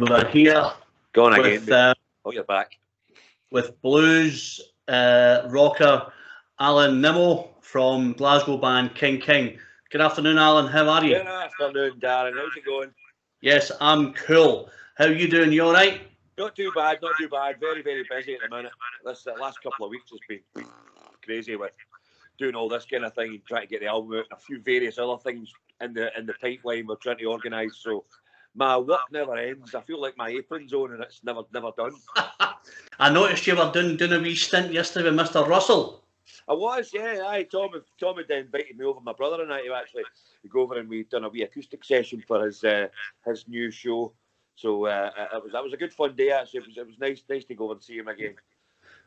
we're here. Go on with, again. Oh, you're back. With blues rocker Alan Nimmo from Glasgow band King. Good afternoon, Alan. How are you? Good afternoon, Darren. How's it going? Yes, I'm cool. How are you doing? You all right? Not too bad. Very, very busy at the minute. This last couple of weeks has been crazy with doing all this kind of thing and trying to get the album out and a few various other things in the pipeline we're trying to organise. So my work never ends. I feel like my apron's on and it's never done. I noticed you were doing a wee stint yesterday with Mr. Russell. I was, yeah. Aye, Tom had invited me over, my brother and I, to actually go over, and we'd done a wee acoustic session for his new show. So that was a good fun day actually. It was nice to go over and see him again.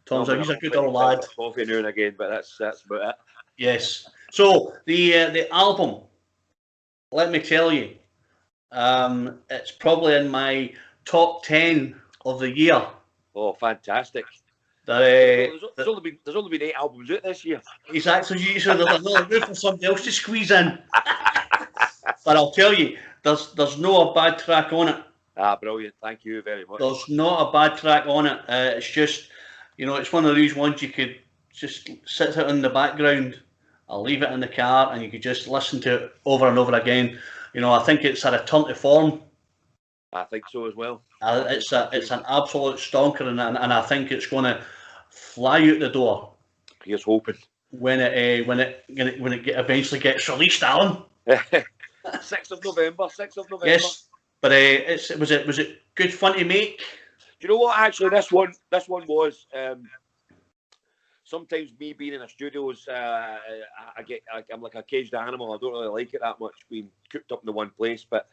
He's a good old lad. Coffee now and again, but that's about it. Yes. So the album, let me tell you, it's probably in my top 10 of the year. Oh, fantastic! There's only been 8 albums out this year. Exactly. So there's another room for somebody else to squeeze in. But I'll tell you, there's no a bad track on it. Ah, brilliant! Thank you very much. There's not a bad track on it. It's just, it's one of these ones you could just sit it in the background. I'll leave it in the car, and you could just listen to it over and over again. I think it's a return to form. I think so as well. It's an absolute stonker, and I think it's going to fly out the door. Here's hoping. When it eventually gets released, Alan. 6th of November. Yes, but was it good fun to make? Do you know what? Actually, this one was. Sometimes me being in a studio is, I'm like a caged animal. I don't really like it that much being cooped up in the one place. But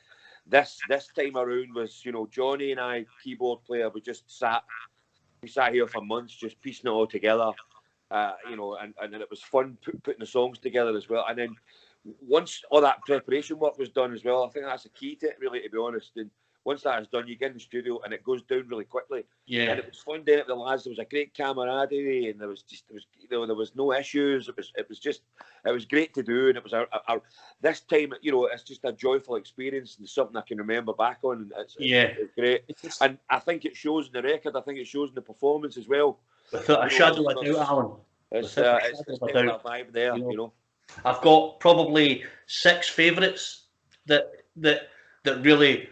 this time around was, Johnny and I, keyboard player, we sat here for months just piecing it all together, and then it was fun putting the songs together as well. And then once all that preparation work was done as well, I think that's the key to it, really, to be honest. And once that is done, you get in the studio and it goes down really quickly. Yeah. And it was fun doing it with the lads. There was a great camaraderie, and there was no issues. It was great to do, and it was this time, it's just a joyful experience and something I can remember back on. It's great, and I think it shows in the record. I think it shows in the performance as well. Without a shadow of a doubt, Alan. It's definitely a vibe there, I've got probably 6 favourites that really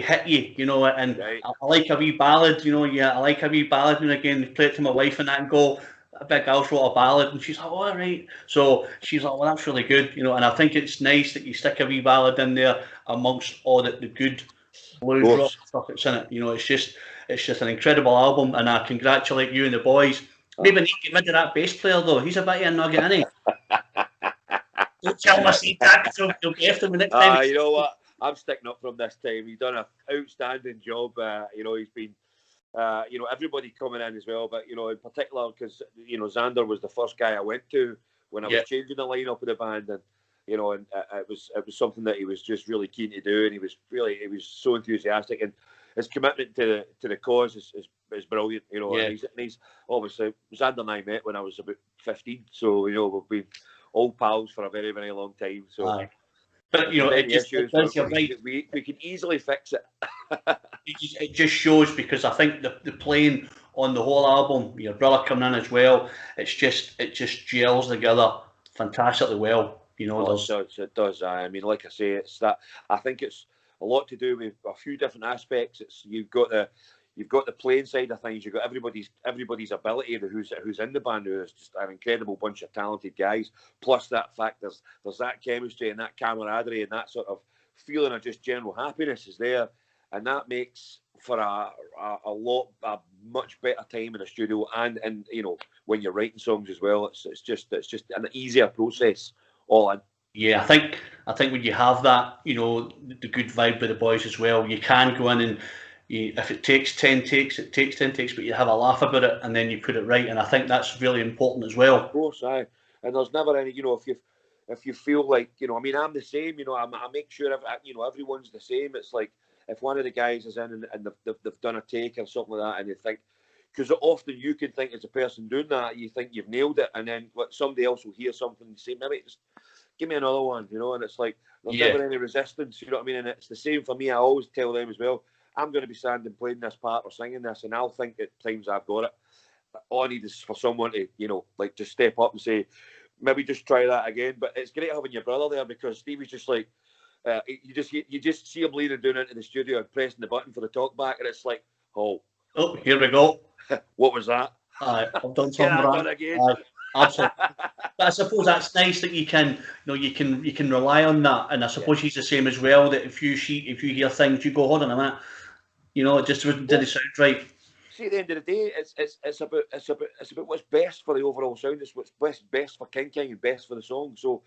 hit you, and right. I like a wee ballad, I like a wee ballad, and again, play it to my wife and that and go, a big girl wrote a ballad, and she's like, all right. So she's like, well, that's really good, and I think it's nice that you stick a wee ballad in there amongst all the good blues rock stuff that's in it. It's just an incredible album, and I congratulate you and the boys. Maybe need to get rid of that bass player though. He's a bit of a nugget, isn't he? Don't tell my seat that, because he'll be after me next time. You know what? I'm sticking up from this time. He's done an outstanding job. He's been, everybody coming in as well. But, in particular, because, Xander was the first guy I went to when I was changing the lineup of the band. And, and it was something that he was just really keen to do. And he was so enthusiastic. And his commitment to the cause is brilliant, And he's obviously, Xander and I met when I was about 15. So, we've been old pals for a very, very long time. So. But we can easily fix it. It just shows, because I think the playing on the whole album, your brother coming in as well, it just gels together fantastically well. It does. I mean, like I say, it's that. I think it's a lot to do with a few different aspects. You've got the playing side of things. You've got everybody's ability, who's in the band, who is just an incredible bunch of talented guys. Plus that fact there's that chemistry and that camaraderie and that sort of feeling of just general happiness is there, and that makes for a much better time in the studio and when you're writing songs as well. It's just an easier process all in. Yeah, I think when you have that, the good vibe with the boys as well, you can go in and. If it takes 10 takes, it takes 10 takes, but you have a laugh about it and then you put it right. And I think that's really important as well. Of course, aye. And there's never any, if you feel like, I'm the same, I make sure, everyone's the same. It's like if one of the guys is in and they've done a take or something like that, and you think, because often you can think as a person doing that, you think you've nailed it, and then somebody else will hear something and say, maybe just give me another one, and it's like, there's never any resistance, you know what I mean? And it's the same for me. I always tell them as well, I'm going to be standing playing this part or singing this, and I'll think at times I've got it. All I need is for someone to, like just step up and say, maybe just try that again. But it's great having your brother there, because Stevie's just like, you just see him leaning down into the studio and pressing the button for the talk back, and it's like, oh, here we go. What was that? I've done Get something that wrong done again. Absolutely. But I suppose that's nice that you can rely on that. And I suppose he's the same as well. That if you hear things, you go, hold on a minute, it just didn't sound right. See, at the end of the day, it's about what's best for the overall sound. It's what's best for King King and best for the song. So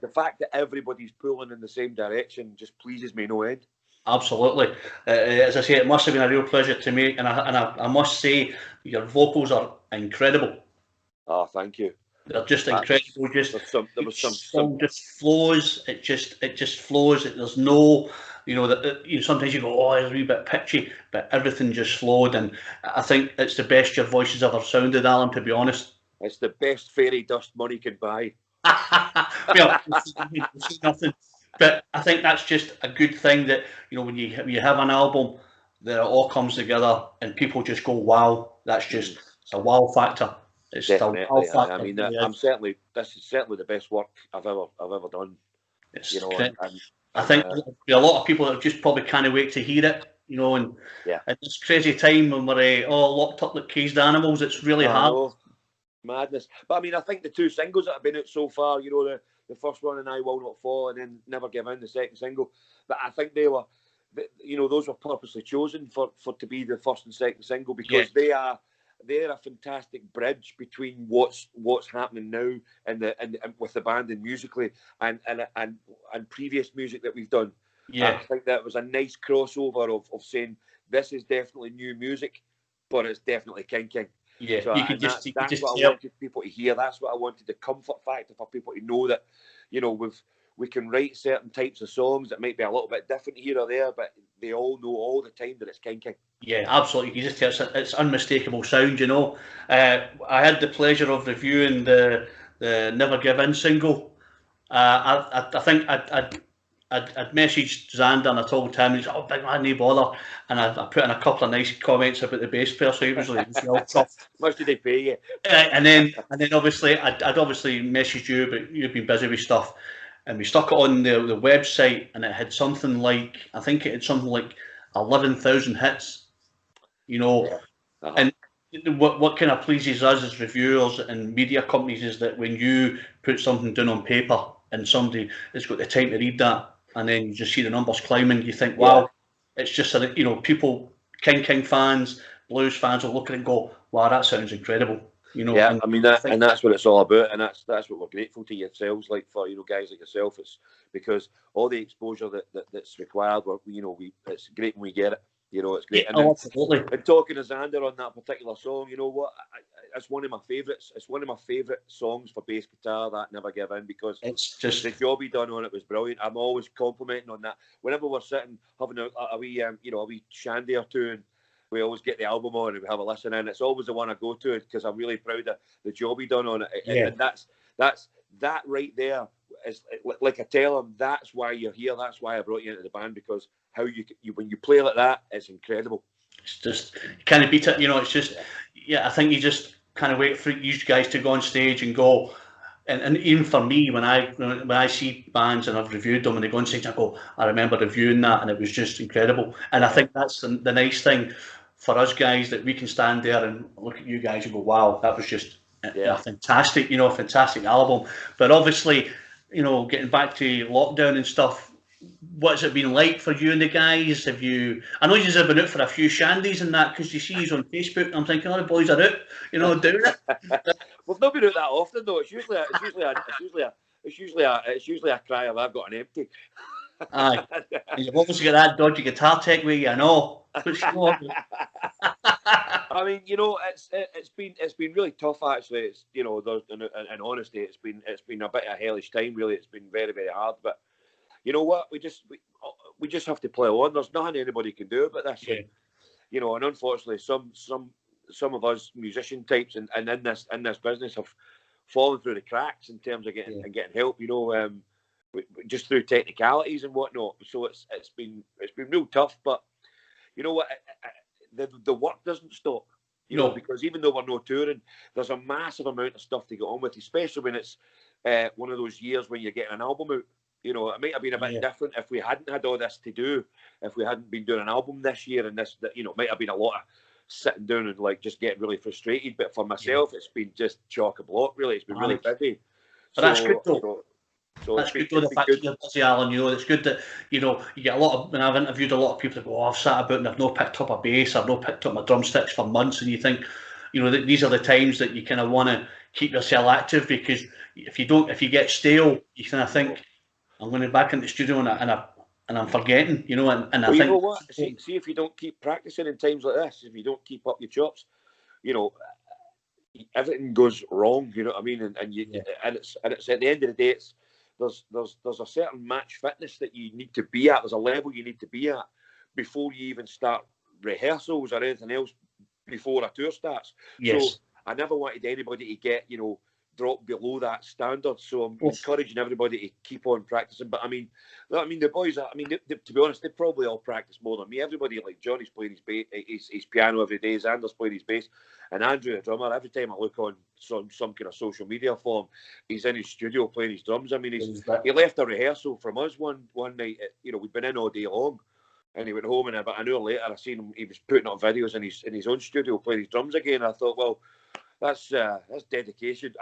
the fact that everybody's pulling in the same direction just pleases me no end. Absolutely. As I say, it must have been a real pleasure to me, and I must say, your vocals are incredible. Oh, thank you. They're just incredible. Song just flows. It just flows. There's no, sometimes you go, oh, it's a wee bit pitchy, but everything just flowed, and I think it's the best your voice has ever sounded, Alan. To be honest, it's the best fairy dust money can buy. Well, nothing. But I think that's just a good thing that, when you have an album that it all comes together and people just go, wow, it's a wow factor. It's definitely. A wow factor. I mean, this is certainly the best work I've ever done. I think a lot of people that just probably can't wait to hear it. And at this crazy time when we're all locked up like caged animals, it's really hard. Madness. But I mean, I think the two singles that have been out so far, the first one, And I Will Not Fall, and then Never Give In, the second single, but I think they were, those were purposely chosen for to be the first and second single, because they're a fantastic bridge between what's happening now and with the band and musically and previous music that we've done. I think that was a nice crossover of saying this is definitely new music, but it's definitely King King. Yeah, so, that's what I wanted people to hear. That's what I wanted, the comfort factor for people to know that, we can write certain types of songs that might be a little bit different here or there, but they all know all the time that it's King King. Yeah, absolutely. You just hear it's unmistakable sound. I had the pleasure of reviewing the Never Give In single. I think I'd messaged Xander and I told him, he's like, oh, big man, no bother. And I put in a couple of nice comments about the bass player, so he was like, all chuffed. Much did they pay you? And then obviously, I'd obviously messaged you, but you've been busy with stuff. And we stuck it on the website, and it had something like, I think it had something like 11,000 hits, And what kind of pleases us as reviewers and media companies is that when you put something down on paper and somebody has got the time to read that, and then you just see the numbers climbing, you think, wow, it's just people, King fans, blues fans will look at it and go, wow, that sounds incredible. I mean and that's what it's all about, and that's what we're grateful to yourselves, like for guys like yourself. It's because all the exposure that's required, it's great when we get it. It's great. Absolutely. And talking to Xander on that particular song, you know what? It's one of my favourites. It's one of my favourite songs for bass guitar, that Never Give In, because it's just the job he done on it was brilliant. I'm always complimenting on that. Whenever we're sitting having a wee shandy or two, and we always get the album on and we have a listen in, it's always the one I go to because I'm really proud of the job he done on it. And that right there is, like I tell him, that's why you're here. That's why I brought you into the band, because how you when you play like that, it's incredible. It's just, you can't beat it. It's just, I think you just kind of wait for you guys to go on stage and go. And even for me, when I see bands and I've reviewed them and they go on stage, I go, I remember reviewing that and it was just incredible. And I think that's the nice thing for us guys, that we can stand there and look at you guys and go, wow, that was just a fantastic, fantastic album. But obviously, getting back to lockdown and stuff, what's it been like for you and the guys? I know you've been out for a few shandies and that, because you see he's on Facebook and I'm thinking, oh, the boys are out, doing it. We've not been out that often though. It's usually a cry of, I've got an empty. Aye. You've obviously got that dodgy guitar tech with you, I know. I mean, it's been really tough actually. It's in honesty, it's been a bit of a hellish time really. It's been very, very hard, but you know what? We just have to play on. There's nothing anybody can do about this. Yeah. And unfortunately, some of us musician types and in this business have fallen through the cracks in terms of getting help. Just through technicalities and whatnot. So it's been real tough. But you know what, the work doesn't stop. You know, because even though we're not touring, there's a massive amount of stuff to get on with, especially when it's one of those years when you're getting an album out. You know, it might have been a bit different if we hadn't had all this to do, if we hadn't been doing an album this year, and this, you know, might have been a lot of sitting down and like just getting really frustrated. But for myself, it's been just chock a block. Really, it's been really busy. But that's good though. You know, so that's good though. The fact that you're busy, Alan. You know, it's good that you get a lot of. When I've interviewed a lot of people that go, "Oh, I've sat about and I've not picked up a bass, I've not picked up my drumsticks for months," and you think, you know, that these are the times that you kind of want to keep yourself active, because if you get stale, you kind of think, I'm going back in the studio and I'm forgetting, you know, and I think. You know what? See, if you don't keep practicing in times like this, if you don't keep up your chops, you know, everything goes wrong. You know what I mean? And it's at the end of the day, there's a certain match fitness that you need to be at. There's a level you need to be at before you even start rehearsals or anything else before a tour starts. Yes. So I never wanted anybody to get, you know, drop below that standard. So I'm encouraging everybody to keep on practicing. But I mean, the boys, to be honest, they probably all practice more than me. Everybody, like Johnny's playing his piano every day, Xander's playing his bass, and Andrew, the drummer, every time I look on some kind of social media form, he's in his studio playing his drums. I mean, he left a rehearsal from us one night. You know, we'd been in all day long, and he went home, and about an hour later, I seen him. He was putting up videos in his own studio playing his drums again. I thought, well, that's dedication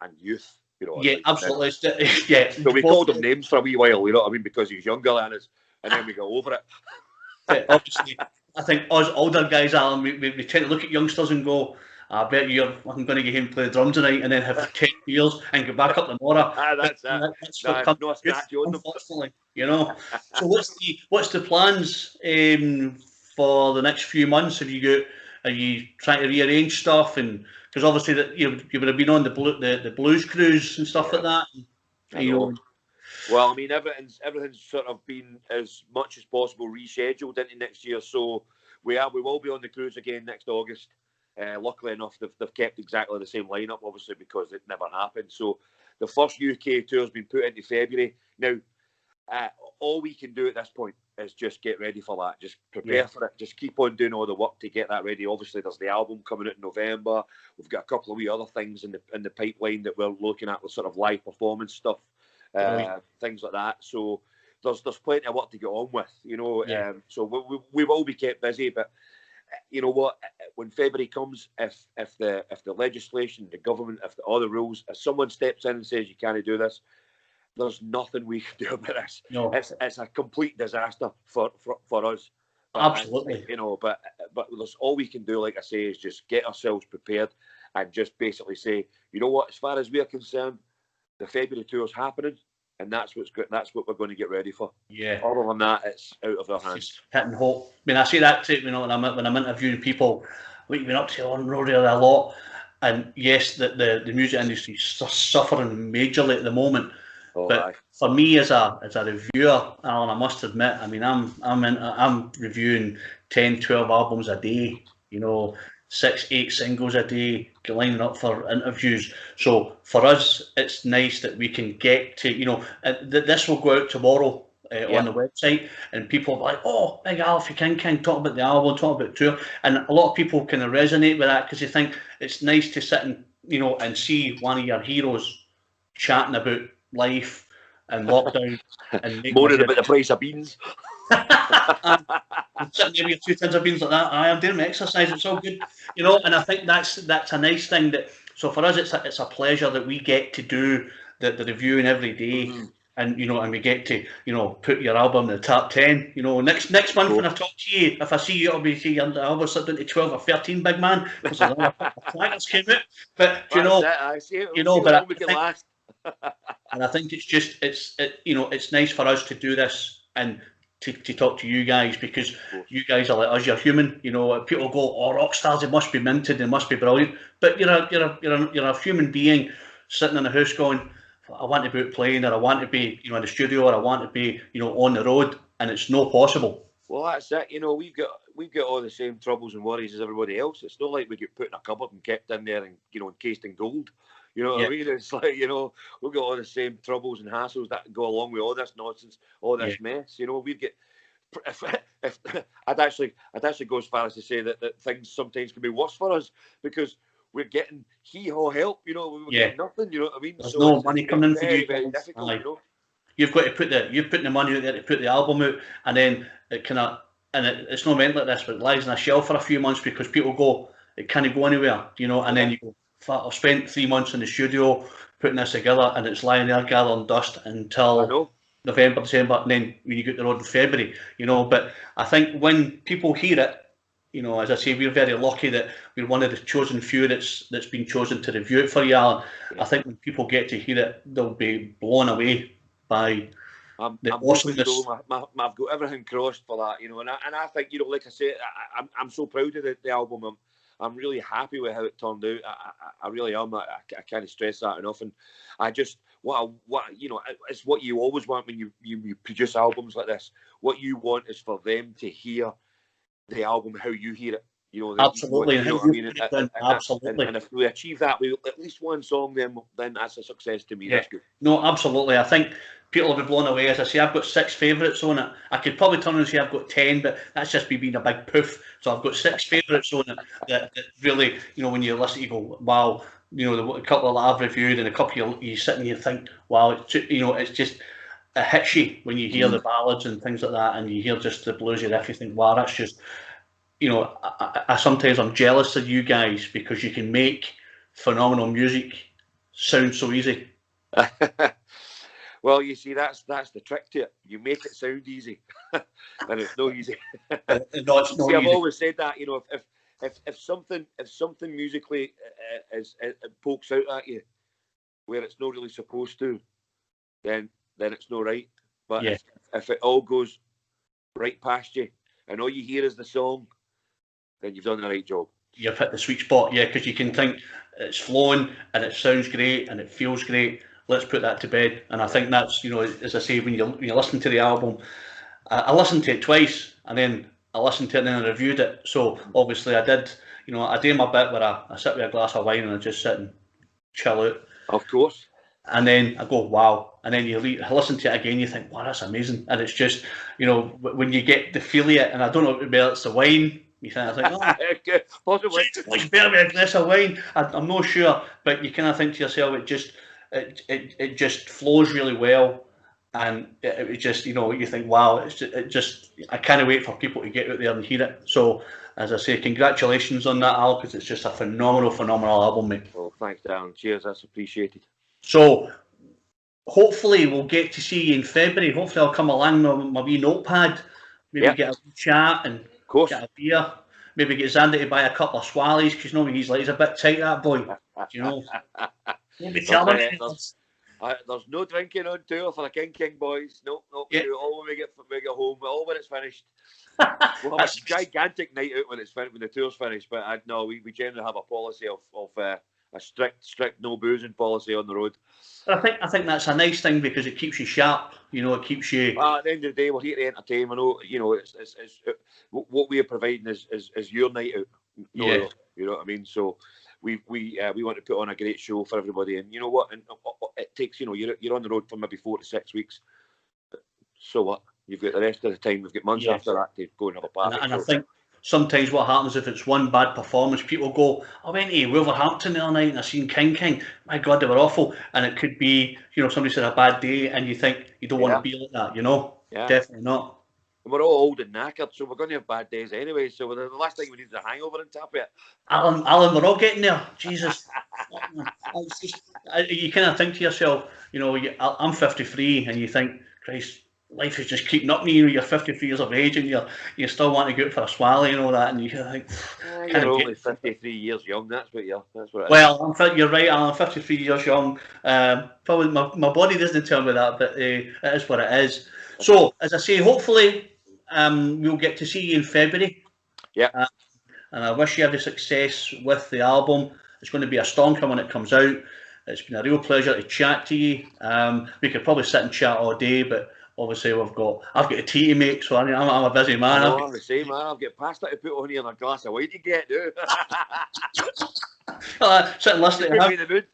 and youth, you know. Yeah, absolutely. So we called him names for a wee while, you know what I mean, because he's younger than us, and then we go over it. Yeah, obviously, I think us older guys, Alan, we tend to look at youngsters and go, I bet I'm going to get him to play the drums tonight, and then have 10 beers and go back up the Mora. That's what comes no scratch on them, unfortunately, you know. So what's the plans for the next few months? Are you trying to rearrange stuff? And because obviously that you would have been on the blues cruise and stuff like that. You know. Well, I mean, everything's sort of been as much as possible rescheduled into next year. So we will be on the cruise again next August. Luckily enough, they've kept exactly the same lineup, obviously, because it never happened. So the first UK tour has been put into February. Now, all we can do at this point is just get ready for that. Just prepare for it. Just keep on doing all the work to get that ready. Obviously, there's the album coming out in November. We've got a couple of wee other things in the pipeline that we're looking at, the sort of live performance stuff, things like that. So there's plenty of work to get on with, you know. So we will be kept busy, but you know what? When February comes, if the legislation, the government, if all the rules, if someone steps in and says you can't do this, there's nothing we can do about this. No. It's a complete disaster for us. Absolutely. You know, but there's all we can do, like I say, is just get ourselves prepared and just basically say, you know what? As far as we're concerned, the February tour's happening, and that's what we're going to get ready for. Yeah. Other than that, it's out of our hands. Just hitting hope. I mean, I say that too, you know, when I'm interviewing people, we've been up to on road really a lot, and yes, the music industry is suffering majorly at the moment. But for me as a reviewer, Alan, I must admit, I mean, I'm reviewing 10, 12 albums a day, you know, 6, 8 singles a day, lining up for interviews. So for us, it's nice that we can get to, you know, this will go out tomorrow on the website, and people are like, oh, Big Alfie King talk about the album, talk about tour, and a lot of people kind of resonate with that because they think it's nice to sit and, you know, and see one of your heroes chatting about life and lockdown and moaning about the price of beans. Sitting maybe 2 tins of beans like that. I'm doing my exercise. It's all good, you know. And I think that's a nice thing. That so for us, it's a pleasure that we get to do the reviewing every day, and you know, and we get to, you know, put your album in the top 10. You know, next month when I talk to you, if I see you, I'll be seeing your album slipped into 12 or 13, big man, because another flaggers came out. But you know, and I think it's just you know, it's nice for us to do this and to talk to you guys, because you guys are like us. You're human, you know. People go, "Oh, rock stars, they must be minted, they must be brilliant," but you're a human being sitting in a house going, "I want to be out playing, or I want to be, you know, in the studio, or I want to be, you know, on the road," and it's not possible. Well, that's it. You know, we've got all the same troubles and worries as everybody else. It's not like we get put in a cupboard and kept in there and, you know, encased in gold. You know what I mean? It's like, you know, we've got all the same troubles and hassles that go along with all this nonsense, all this mess. You know, we get if I'd actually go as far as to say that things sometimes can be worse for us because we're getting hee-haw help, you know, we're getting nothing, you know what I mean? There's So no it's money coming in for very, you very guys. difficult, you know. You've got to put the money out there to put the album out, and then it kind of, and it's not meant like this, but it lies in a shelf for a few months because people go, it can't go anywhere, you know, and then you go, fuck, I've spent 3 months in the studio putting this together, and it's lying there gathering dust until November, December, and then when you get the road in February, you know. But I think when people hear it, you know, as I say, we're very lucky that we're one of the chosen few that's been chosen to review it for you, Alan. I think when people get to hear it, they'll be blown away by the awesomeness. I've got everything crossed for that, you know, and I think, you know, like I say, I'm so proud of the album. I'm really happy with how it turned out. I really am. I can't stress that enough. And I just what you know, it's what you always want when you produce albums like this. What you want is for them to hear the album how you hear it. You know, absolutely. You know what I mean? Absolutely. And if we achieve that with at least one song, then that's a success to me. Yeah. That's good. No, absolutely. I think people will be blown away. As I say, I've got 6 favourites on it. I could probably turn and say I've got 10, but that's just me being a big poof. So I've got 6 favourites on it that really, you know, when you listen, you go, wow. You know, a couple that I've reviewed and a couple you sit and you think, wow, you know, it's just, it hits you when you hear the ballads and things like that, and you hear just the bluesy riff. You think, wow, that's just, you know, I sometimes I'm jealous of you guys because you can make phenomenal music sound so easy. Well, you see, that's the trick to it. You make it sound easy, and it's no easy. No, it's not see, I've easy. always said that, you know, if something musically it pokes out at you where it's not really supposed to, then it's not right. But if it all goes right past you and all you hear is the song, then you've done the right job. You've hit the sweet spot, because you can think it's flowing and it sounds great and it feels great. Let's put that to bed. And I think that's, you know, as I say, when you listen to the album, I listened to it twice and then I listened to it and then I reviewed it. So obviously I did, you know, I do my bit where I sit with a glass of wine and I just sit and chill out. Of course. And then I go, wow. And then you listen to it again, you think, wow, that's amazing. And it's just, you know, when you get the feel of it, and I don't know whether it's the wine, you think, possibly. It's better with a glass of wine. I'm not sure, but you kind of think to yourself, it just flows really well. And it just, you know, you think, wow, it just, I can't wait for people to get out there and hear it. So, as I say, congratulations on that, Al, because it's just a phenomenal album, mate. Oh, thanks, Darren. Cheers, that's appreciated. So, hopefully we'll get to see you in February. Hopefully I'll come along with my wee notepad, maybe get a chat and get a beer. Maybe get Xander to buy a couple of swallies, because you know he's a bit tight, that boy. Do you know? There's no drinking on tour for the King boys. No. We do all when we get home, all when it's finished. We'll have a gigantic night out when the tour's finished. But no, we generally have a policy of a strict no boozing policy on the road. I think that's a nice thing because it keeps you sharp. You know, it keeps you. Well, at the end of the day, we're here to entertain. I know, you know, it's what we are providing is your night out. You know what I mean. So we want to put on a great show for everybody, and you know what? And it takes, you know, you're on the road for maybe 4 to 6 weeks. So what? You've got the rest of the time. We've got months after that to go and have a party. And I think sometimes what happens if it's one bad performance, people go, I went to Wolverhampton the other night and I seen King. My God, they were awful. And it could be, you know, somebody said a bad day and you think you don't want to be like that, you know? Definitely not. And we're all old and knackered, so we're going to have bad days anyway. So the last thing we need is a hangover and tap it. Alan, we're all getting there. Jesus. You kind of think to yourself, you know, I'm 53 and you think, Christ, life is just keeping up with you. You're 53 years of age and you still want to go out for a swally and all that, and you think you're only 53 years young. That's what it is. Well, you're right, Alan. I'm 53 years young. Probably my body doesn't tell me that, but it is what it is. So, as I say, hopefully we'll get to see you in February. Yeah. And I wish you every success with the album. It's going to be a stonker when it comes out. It's been a real pleasure to chat to you. We could probably sit and chat all day, but obviously I've got a tea to make, so I'm a busy man. I'm the same, man. I've got pasta to put on here and a glass of wine to get, dude. Sit and listen to him.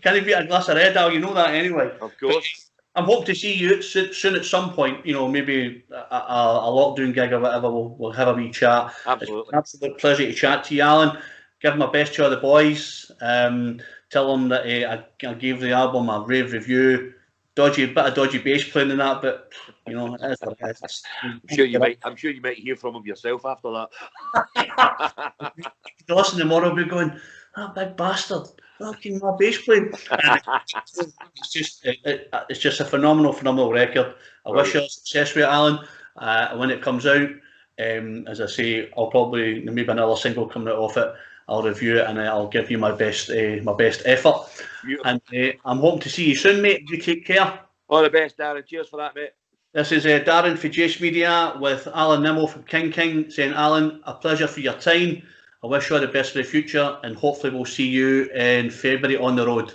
Can he beat a glass of Red Al? You know that anyway. Of course. I'm hoping to see you soon at some point. You know, maybe a lockdown gig or whatever. We'll have a wee chat. Absolutely. It's an absolute pleasure to chat to you, Alan. Give my best to the boys. Tell them that I gave the album a rave review. Bit of dodgy bass playing in that, but you know, it is what it is. I'm sure you might hear from him yourself after that. If you listen tomorrow, we're going, that big bastard, fucking my bass playing. It's just a phenomenal record. I wish you success with it, Alan. When it comes out, as I say, I'll probably maybe another single coming out off it. I'll review it and I'll give you my best effort. Beautiful. And I'm hoping to see you soon, mate. You take care. All the best, Darren. Cheers for that, mate. This is Darren for Jace Media with Alan Nimmo from King saying, Alan, a pleasure for your time. I wish you all the best for the future, and hopefully we'll see you in February on the road.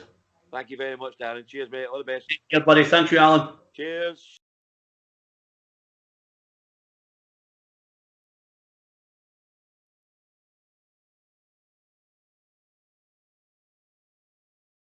Thank you very much, Darren. Cheers, mate. All the best. Take care, buddy. Thank you, Alan. Cheers.